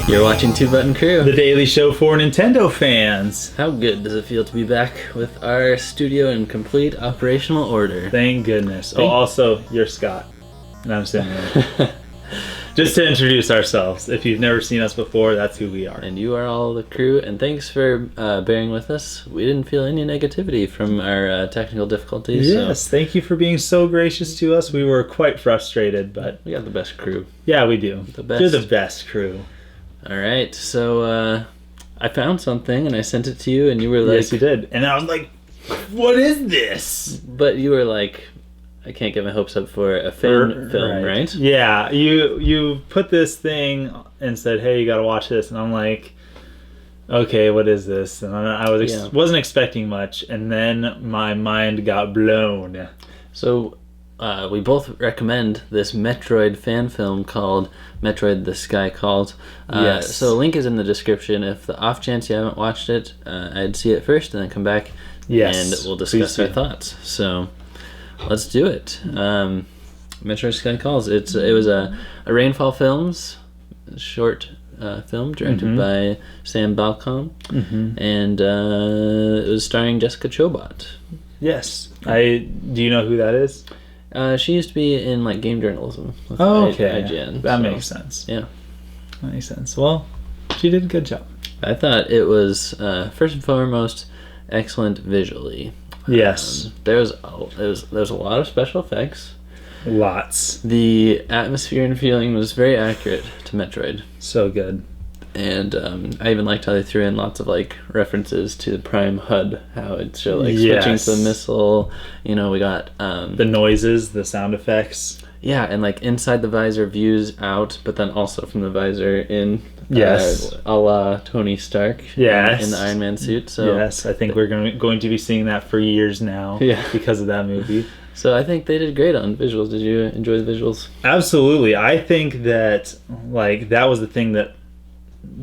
You're watching Two Button Crew. The daily show for Nintendo fans. How good does it feel to be back with our studio in complete operational order? Thank goodness. Also, you're Scott. And I'm Simon. Just to introduce ourselves. If you've never seen us before, that's who we are. And you are all the crew, and thanks for bearing with us. We didn't feel any negativity from our technical difficulties. Yes, thank you for being so gracious to us. We were quite frustrated, but... we got the best crew. Yeah, we do. The best. You're the best crew. Alright, so I found something, and I sent it to you, and you were like... Yes, you did. And I was like, what is this? But you were like... I can't get my hopes up for a fan film, right? Yeah, you put this thing and said, hey, you gotta watch this. And I'm like, okay, what is this? And I wasn't expecting much. And then my mind got blown. So we both recommend this Metroid fan film called Metroid The Sky Calls. Yes. So a link is in the description. If the off chance you haven't watched it, I'd see it first and then come back and we'll discuss our thoughts. So... let's do it. Metroid Sky Calls. It was a Rainfall Films short film directed by Sam Balcom, and it was starring Jessica Chobot. Yes. Do you know who that is? She used to be in like game journalism with okay. IGN. That makes sense. Yeah. That makes sense. Well, she did a good job. I thought it was first and foremost excellent visually. Yes. There was a lot of special effects. Lots. The atmosphere and feeling was very accurate to Metroid. So good. And I even liked how they threw in lots of like references to the Prime HUD, how it showed like switching to the missile. You know, we got the noises, the sound effects. Yeah, and like inside the visor views out, but then also from the visor in. Yes. A la Tony Stark. Yes. In the Iron Man suit. So yes, I think we're going to be seeing that for years now. Yeah. Because of that movie. So I think they did great on visuals. Did you enjoy the visuals? Absolutely. I think that like that was the thing that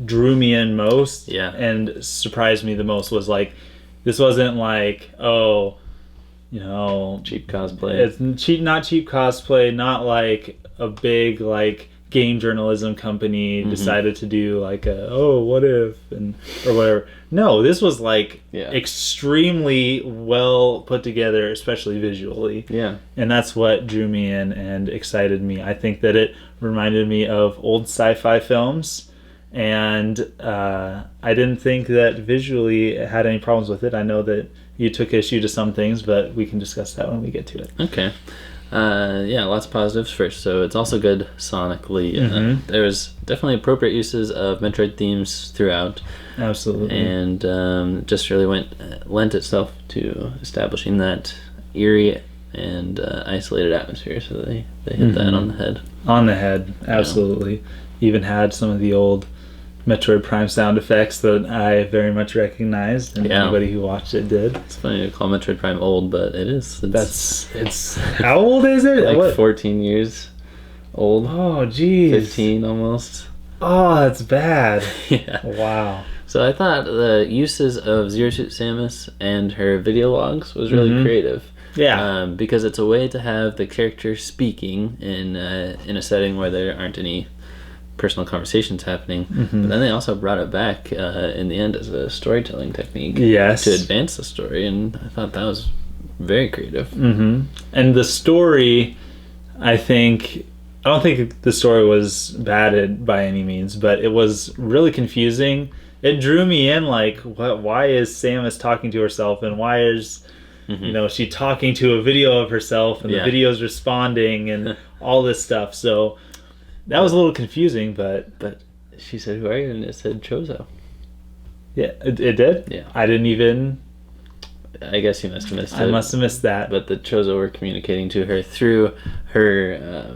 drew me in most. Yeah. And surprised me the most was like this wasn't like, oh, you know, cheap cosplay. It's not cheap cosplay, not like a big like game journalism company decided to do like what if or whatever. No, this was like extremely well put together, especially visually. Yeah. And that's what drew me in and excited me. I think that it reminded me of old sci-fi films, and I didn't think that visually it had any problems with it. I know that you took issue to some things, but we can discuss that when we get to it. Okay. Lots of positives first. So it's also good sonically. There was definitely appropriate uses of Metroid themes throughout. Absolutely. And just really lent itself to establishing that eerie and isolated atmosphere. So they hit that on the head. On the head, absolutely. Even had some of the old Metroid Prime sound effects that I very much recognized, and anybody who watched it did. It's funny to call Metroid Prime old, but it is. It's how old is it? Like 14 years old. Oh, geez. 15 almost. Oh, that's bad. Yeah. Wow. So I thought the uses of Zero Suit Samus and her video logs was really creative. Yeah. Because it's a way to have the character speaking in a setting where there aren't any personal conversations happening, but then they also brought it back in the end as a storytelling technique to advance the story, and I thought that was very creative. And the story, I don't think the story was bad by any means, but it was really confusing. It drew me in, like, why is Samus talking to herself, and why is she talking to a video of herself, and the video's responding, and all this stuff. So that was a little confusing, but she said, "Who are you?" and it said Chozo. Yeah, it did? Yeah. I didn't even... I guess you must have missed it. I must have missed that. But the Chozo were communicating to her through her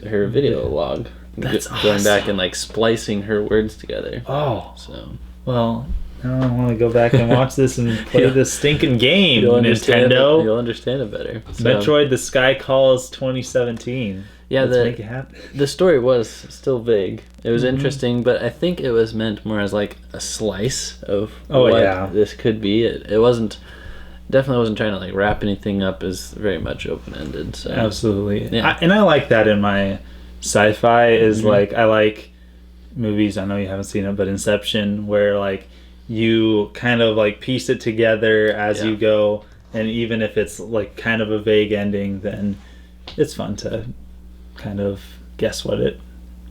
her video log. That's going back and like splicing her words together. Oh. So. Well, now I want to go back and watch this and play this stinking game, Nintendo. You'll understand it better. So. Metroid The Sky Calls 2017. Yeah, let's make it happen. The story was still vague. It was interesting, but I think it was meant more as like a slice of what this could be. It definitely wasn't trying to like wrap anything up as very much open-ended. So. Absolutely. Yeah. And I like that in my sci-fi is like I like movies, I know you haven't seen it, but Inception, where like you kind of like piece it together as you go, and even if it's like kind of a vague ending, then it's fun to kind of guess what it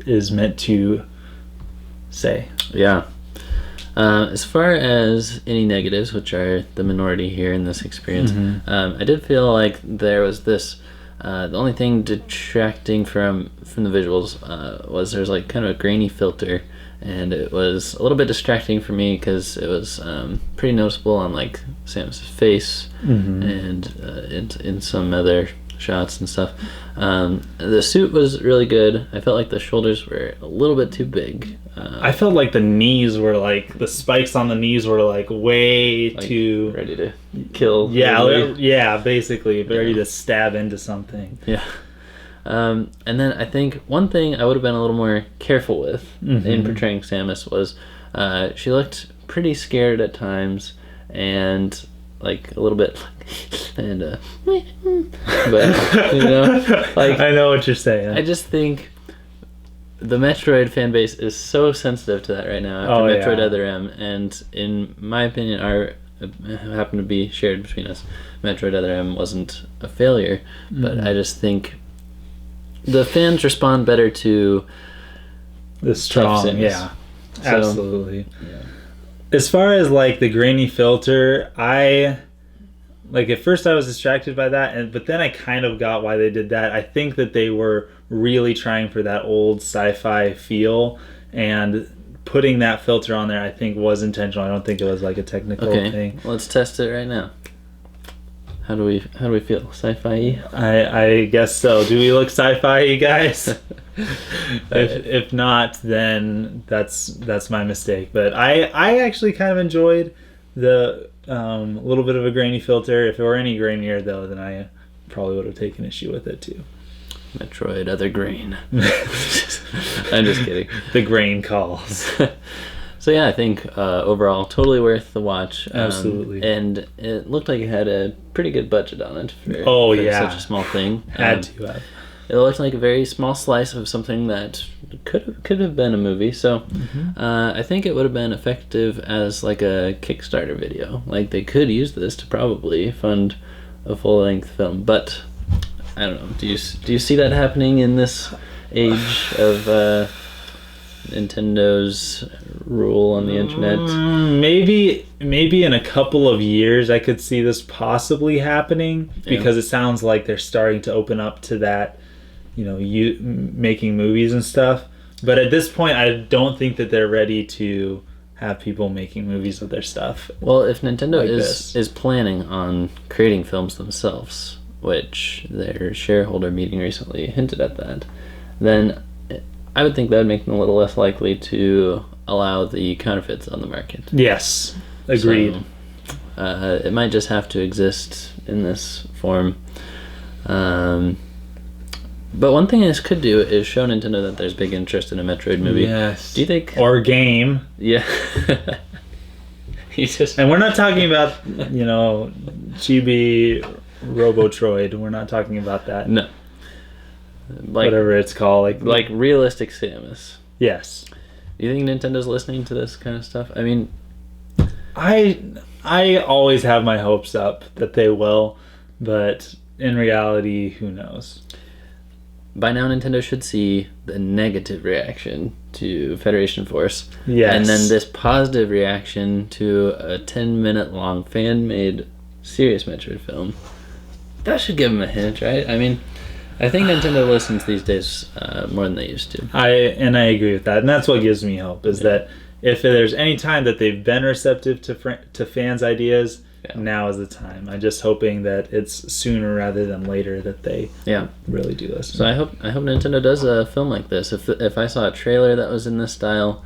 is meant to say. Yeah. As far as any negatives, which are the minority here in this experience, I did feel like there was this. The only thing detracting from the visuals was there's like kind of a grainy filter, and it was a little bit distracting for me because it was pretty noticeable on like Sam's face and in some other shots and stuff. The suit was really good. I felt like the shoulders were a little bit too big. I felt like the knees were like, the spikes on the knees were like way like too ready to kill. Yeah, basically ready to stab into something. Yeah. And then I think one thing I would have been a little more careful with in portraying Samus was she looked pretty scared at times and like a little bit and but you know, like I know what you're saying. I just think the Metroid fan base is so sensitive to that right now after Metroid Other M, and in my opinion, happened to be shared between us. Metroid Other M wasn't a failure, but I just think the fans respond better to the strong, absolutely. Yeah. As far as like the grainy filter, like at first I was distracted by that, but then I kind of got why they did that. I think that they were really trying for that old sci-fi feel, and putting that filter on there I think was intentional. I don't think it was like a technical thing. Well, let's test it right now. How do we feel? Sci-fi-y? I guess so. Do we look sci-fi-y, guys? If not, then that's my mistake. But I actually kind of enjoyed the little bit of a grainy filter. If it were any grainier though, then I probably would have taken issue with it too. Metroid Other Grain. I'm just kidding. The grain calls. So yeah, I think overall totally worth the watch. Absolutely. And it looked like it had a pretty good budget on it for such a small thing. Had to have. It looked like a very small slice of something that could have been a movie. So I think it would have been effective as like a Kickstarter video. Like they could use this to probably fund a full-length film. But I don't know. Do you see that happening in this age of Nintendo's rule on the internet? Maybe in a couple of years I could see this possibly happening, because it sounds like they're starting to open up to that, making movies and stuff. But at this point I don't think that they're ready to have people making movies of their stuff. Well, if Nintendo is planning on creating films themselves, which their shareholder meeting recently hinted at that, then I would think that would make them a little less likely to allow the counterfeits on the market. Yes, agreed. So, it might just have to exist in this form. But one thing this could do is show Nintendo that there's big interest in a Metroid movie. Yes. Do you think? Or game. Yeah. And we're not talking about, chibi Robotroid. We're not talking about that. No. Whatever it's called. Like realistic Samus. Yes. Do you think Nintendo's listening to this kind of stuff? I mean, I always have my hopes up that they will, but in reality, who knows? By now, Nintendo should see the negative reaction to Federation Force. Yes. And then this positive reaction to a 10-minute long fan-made serious Metroid film. That should give them a hint, right? I mean, I think Nintendo listens these days more than they used to. I agree with that. And that's what gives me hope, is that if there's any time that they've been receptive to fans' ideas, now is the time. I'm just hoping that it's sooner rather than later that they really do listen. So I hope Nintendo does a film like this. If I saw a trailer that was in this style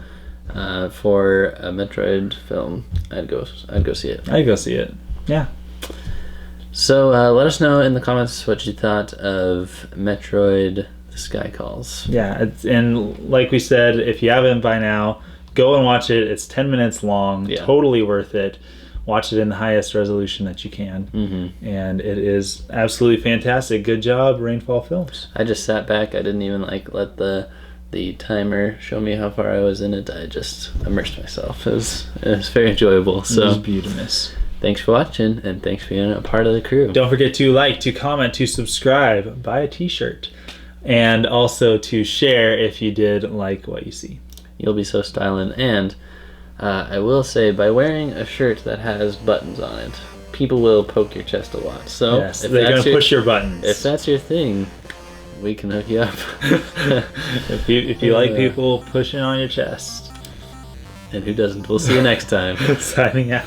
for a Metroid film, I'd go see it. I'd go see it. Yeah. So let us know in the comments what you thought of Metroid The Sky Calls. Yeah, and like we said, if you haven't by now, go and watch it. It's 10 minutes long. Yeah. Totally worth it. Watch it in the highest resolution that you can. Mm-hmm. And it is absolutely fantastic. Good job, Rainfall Films. I just sat back. I didn't even let the the timer show me how far I was in it. I just immersed myself. It was very enjoyable. So it was beautiful. Thanks for watching, and thanks for being a part of the crew. Don't forget to like, to comment, to subscribe, buy a t-shirt, and also to share if you did like what you see. You'll be so styling. And I will say, by wearing a shirt that has buttons on it, people will poke your chest a lot. So yes, they're going to push your buttons. If that's your thing, we can hook you up. if you like people pushing on your chest. And who doesn't? We'll see you next time. Signing out.